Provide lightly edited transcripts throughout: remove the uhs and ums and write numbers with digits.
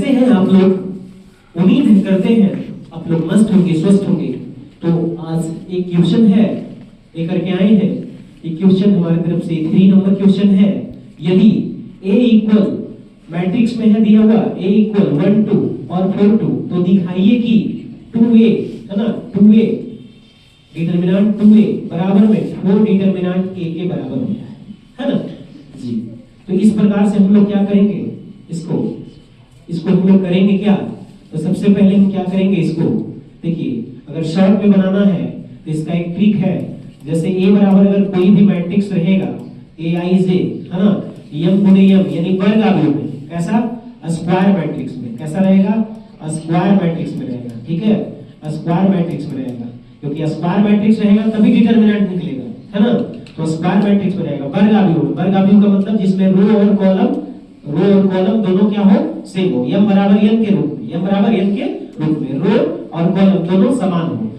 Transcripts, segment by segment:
कैसे हैं आप लोग? उम्मीद करते हैं आप लोग मस्त होंगे, स्वस्थ होंगे। तो आज एक क्वेश्चन है लेकर के आए हैं। ये क्वेश्चन हमारी तरफ से 3 नंबर क्वेश्चन है। यदि A इक्वल मैट्रिक्स में है दिया हुआ A इक्वल 1 2 और 4 2, तो दिखाइए कि 2A है ना, 2A डिटरमिनेंट 2A बराबर में 4 डिटरमिनेंट A के बराबर होता है ना जी। तो इस प्रकार से हम लोग क्या करेंगे, इसको हम लोग करेंगे क्या? तो सबसे पहले हम क्या करेंगे, इसको देखिए, अगर शॉर्ट में बनाना है तो इसका एक ट्रिक है। जैसे A बराबर अगर कोई भी मैट्रिक्स रहेगा Aij है ना, m गुणे m यानी वर्ग आव्यूह में, कैसा? स्क्वायर मैट्रिक्स में। कैसा रहेगा? स्क्वायर मैट्रिक्स में रहेगा। ठीक है, स्क्वायर मैट्रिक्स में रहेगा, क्योंकि स्क्वायर मैट्रिक्स रहेगा तभी डिटरमिनेंट निकलेगा, है ना। तो स्क्वायर मैट्रिक्स में रहेगा वर्ग आव्यूह। वर्ग आव्यूह का मतलब जिसमें रो और कॉलम दोनों क्या हो, सेम हो। m बराबर n के रूप में, m बराबर n के रूप में रो और कॉलम दोनों समान हो।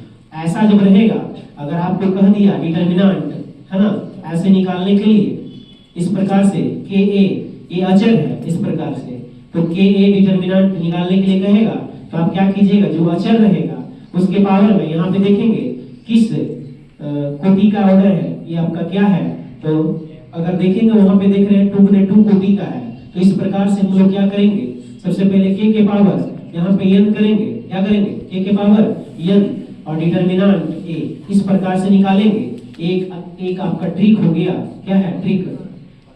ऐसा जब रहेगा, अगर आपको कह दिया डिटरमिनेंट है ना, ऐसे निकालने के लिए इस प्रकार से ka ये अचर है, इस प्रकार से, तो ka डिटरमिनेंट निकालने के लिए कहेगा, तो आप क्या कीजिएगा, जो अचर रहेगा उसके पावर में यहाँ पे देखेंगे किस कोटि का ऑर्डर है, ये आपका क्या है। तो अगर देखेंगे वहां पे देख रहे हैं 2 गुणे 2 कोटि का है। तो इस प्रकार से हम लोग क्या करेंगे, सबसे पहले k के पावर यहाँ पे n करेंगे, क्या करेंगे, k के पावर n और डिटरमिनेंट a, इस प्रकार से निकालेंगे। एक आपका ट्रिक हो गया। क्या है ट्रिक?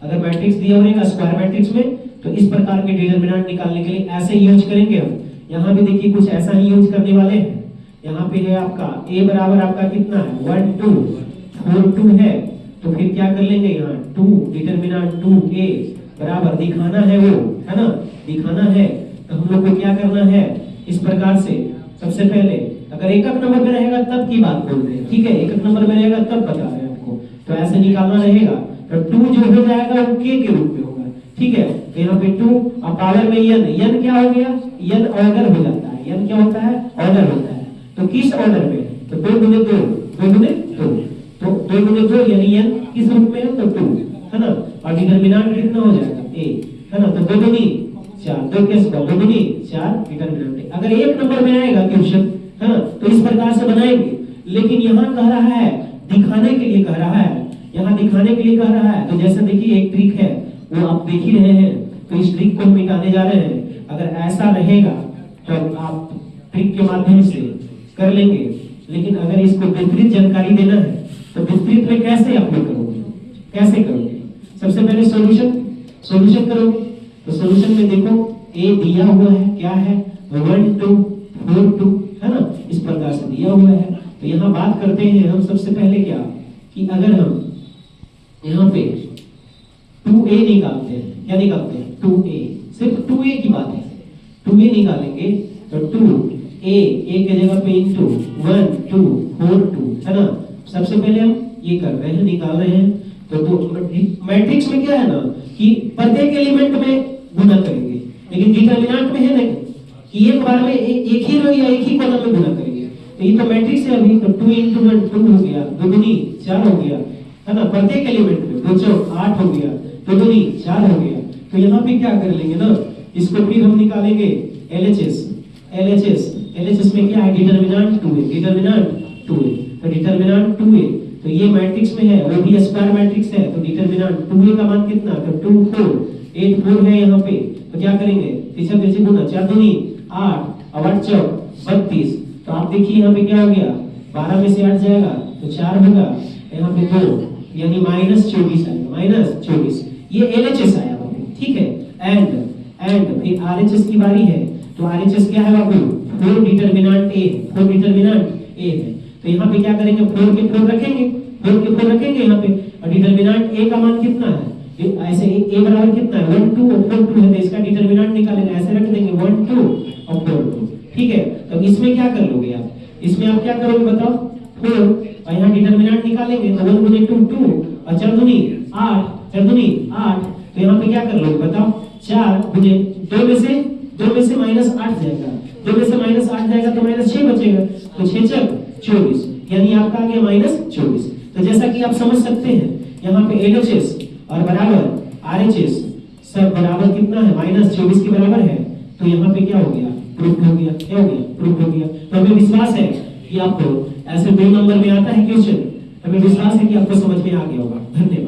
अगर मैट्रिक्स दिया रहेगा स्क्वायर मैट्रिक्स में, तो इस प्रकार के डिटरमिनेंट निकालने के लिए ऐसे यूज करेंगे हम। यहाँ भी देखिए कुछ ऐसा ही यूज करने वाले हैं। यहाँ पे है आपका a बराबर आपका कितना है, 1 2 4 2 है। तो फिर क्या कर लेंगे, यहाँ 2 डिटरमिनेंट 2a बराबर दिखाना है वो, है ना, दिखाना है। तो हम लोग को क्या करना है, इस प्रकार से सबसे पहले अगर एकक नंबर में रहेगा तब की बात बोल रहे हैं, ठीक है, एकक नंबर में रहेगा तब बता रहे हैं आपको। तो ऐसे निकालना रहेगा, तो 2 जो हो जाएगा वो k के रूप में होगा, ठीक है। तो यहाँ पे 2 और पावर में n क्या हो गया, n ऑर्डर हो जाता है। n क्या होता है, ऑर्डर होता है। तो किस ऑर्डर में, तो 2 गुणे 2 2 गुणे 2, तो 2 गुणे 2 यानी n किस रूप में है, तो 2 है ना। और डिटरमिनेंट कितना हो जाएगा, a है ना। तो 2 दूनी 4, 2 के 2 दूनी 4 डिटरमिनेंट। अगर एक नंबर में आएगा क्वेश्चन, है ना, तो इस प्रकार से बनाएंगे। लेकिन यहाँ कह रहा है दिखाने के लिए, कह रहा है यहाँ दिखाने के लिए कह रहा है। तो जैसे देखिए एक ट्रिक है, वो आप देख ही रहे हैं, तो इस ट्रिक को मिटाने जा रहे हैं। अगर ऐसा रहेगा तो आप ट्रिक के माध्यम से कर लेंगे। लेकिन अगर इसको विस्तृत जानकारी देना है तो विस्तृत में कैसे आप लोग करोगे, कैसे करोगे? सबसे पहले सॉल्यूशन करोगे। तो सॉल्यूशन में देखो a दिया हुआ है, क्या है, 1 2 4 2 है ना, इस प्रकार से दिया हुआ है। तो यहाँ बात करते हैं हम सबसे पहले क्या, कि अगर हम यहाँ पे 2a निकालते हैं, क्या निकालते हैं, 2a, सिर्फ 2a की बात है, 2a निकालेंगे तो 2a के जगह पे इंटू 1 2 4 2 है ना। सबसे पहले हम ये कर रहे हैं, निकाल रहे हैं। तो मैट्रिक्स में क्या है ना, कि प्रत्येक एलिमेंट में गुणा करेंगे, लेकिन डिटरमिनेंट में है ना कि एक बार में एक ही रो या एक ही कॉलम में गुणा करेंगे। तो ये तो मैट्रिक्स है अभी, तो 2 into 1 2 हो गया, 2 दूनी 4 हो गया, है ना, प्रत्येक एलिमेंट में 2 4 8 हो गया, 2 दूनी 4 हो गया। तो यहाँ पे क्या कर लेंगे ना, इसको फिर हम निकालेंगे LHS में क्या है, डिटरमिनेंट 2a, डिटरमिनेंट 2a, तो डिटरमिनेंट 2a, तो ये मैट्रिक्स में है, वो भी स्क्वायर मैट्रिक्स है। तो डिटरमिनेंट 2a का मान कितना, तो 2 4 8 4 है यहाँ पे। तो क्या करेंगे, पीछे गुना, 4 दूनी 8 और 8 चौक 32। तो आप देखिए यहाँ पे क्या हो गया, 12 में से 8 जाएगा तो 4 होगा, यहाँ पे 2 यानी -24 आएगा, -24। ये LHS आया बाबू, ठीक है। एंड फिर RHS की बारी है। तो RHS क्या है बाबू, 4 डिटरमिनेंट a, 4 डिटरमिनेंट a है। तो यहाँ पे क्या करेंगे, 4 के 4 रखेंगे, 4 के 4 रखेंगे यहाँ पे। और डिटरमिनेंट a का मान कितना है, ऐसे a बराबर कितना है, 1 2 और 4 2 है। तो इसका डिटरमिनेंट निकालेंगे, ऐसे रख देंगे 1 2 और 4 2, ठीक है। तो इसमें क्या कर लोगे आप, इसमें आप क्या करोगे बताओ, 4 और यहाँ डिटरमिनेंट निकालेंगे तो 1 गुने 2 2 और 4 दूनी 8, 4 दूनी 8। तो यहाँ पे क्या कर लोगे बताओ, 4 गुने 2 में से -8 जाएगा, 2 में से -8 जाएगा तो -6 बचेगा। तो 6 4 24, यानी आपका आ गया -24। तो जैसा कि आप समझ सकते हैं यहाँ पे LHS और बराबर RHS सब बराबर कितना है, -24 के बराबर है। तो यहाँ पे क्या हो गया, प्रूफ हो गया, क्या हो गया, प्रूफ हो गया। तो हमें विश्वास है कि आपको ऐसे 2 नंबर में आता है क्वेश्चन, हमें विश्वास है कि आपको समझ में आ गया होगा। धन्यवाद।